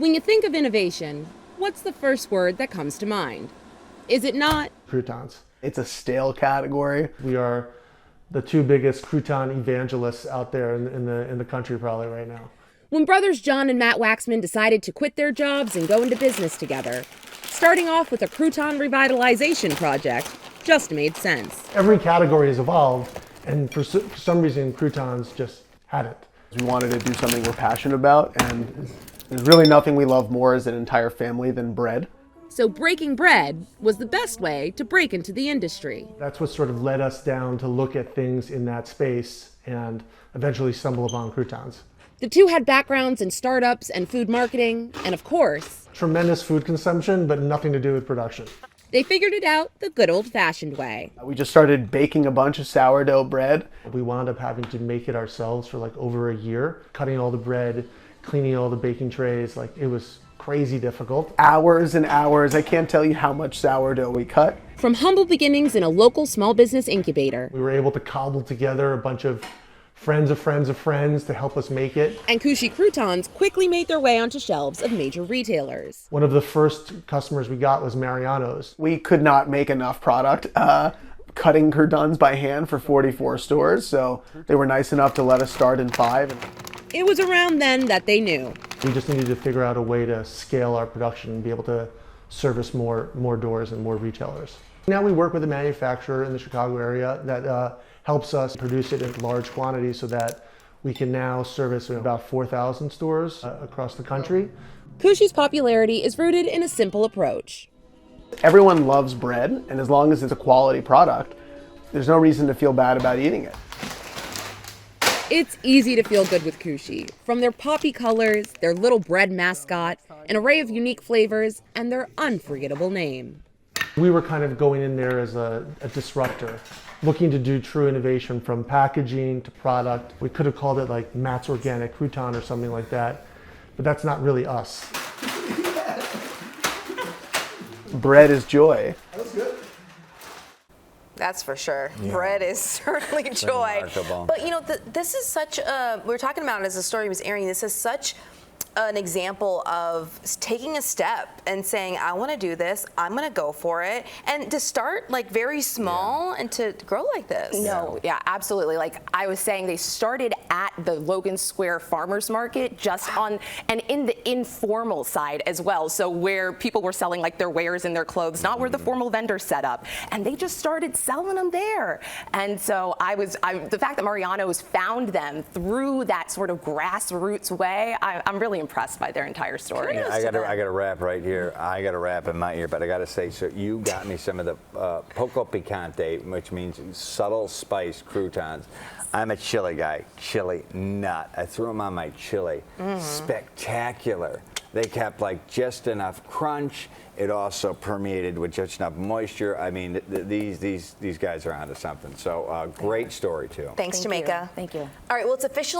When you think of innovation, what's the first word that comes to mind? Is it not Croutons. It's a stale category. We are the two biggest crouton evangelists out there in the country probably right now. When brothers John and Matt Waxman decided to quit their jobs and go into business together, starting off with a crouton revitalization project just made sense. Every category has evolved, and for some reason, croutons just hadn't. We wanted to do something we're passionate about, and there's really nothing we love more as an entire family than bread. So breaking bread was the best way to break into the industry. That's what sort of led us down to look at things in that space and eventually stumble upon croutons. The two had backgrounds in startups and food marketing, and of course, Tremendous food consumption, but nothing to do with production. they figured it out the good old-fashioned way. We just started baking a bunch of sourdough bread. We wound up having to make it ourselves for like over a year, cutting all the bread, cleaning all the baking trays. Like, it was crazy difficult. Hours and hours. I can't tell you how much sourdough we cut. From humble beginnings in a local small business incubator, We were able to cobble together a bunch of friends of friends of friends to help us make it. and Kooshy Croutons quickly made their way onto shelves of major retailers. One of the first customers we got was Mariano's. We could not make enough product. Cutting croutons by hand for 44 stores, so they were nice enough to let us start in 5. It was around then that they knew We just needed to figure out a way to scale our production and be able to service more doors and more retailers. Now we work with a manufacturer in the Chicago area that helps us produce it in large quantities so that we can now service about 4,000 stores across the country. Kooshy's popularity is rooted in a simple approach. Everyone loves bread, and as long as it's a quality product, there's no reason to feel bad about eating it. It's easy to feel good with Kooshy. From their poppy colors, their little bread mascot, an array of unique flavors, and their unforgettable name. We were kind of going in there as a disruptor, looking to do true innovation from packaging to product. We could have called it like Matt's Organic Crouton or something like that, but that's not really us. Bread is joy. That's for sure. Yeah. Bread is certainly joy. Remarkable. But you know, this is such a, we were talking about it as the story was airing, this is such an example of taking a step and saying, I want to do this, I'm going to go for it. And to start like very small and to grow like this. No, yeah, absolutely. Like I was saying, they started at the Logan Square Farmers Market just on, and in the informal side as well. So where people were selling like their wares and their clothes, not where the formal vendors set up. And they just started selling them there. And so the fact that Mariano's found them through that sort of grassroots way, I'm really impressed by their entire story. Yeah, I got to wrap right here. I got to wrap in my ear, but I got to say, so you got me some of the poco picante, which means subtle spice croutons. I'm a chili guy, chili nut. I threw them on my chili. Spectacular. They kept like just enough crunch. It also permeated with just enough moisture. I mean, these guys are onto something. So great story too. Thanks, Jamaica. Thank you. All right, well, it's officially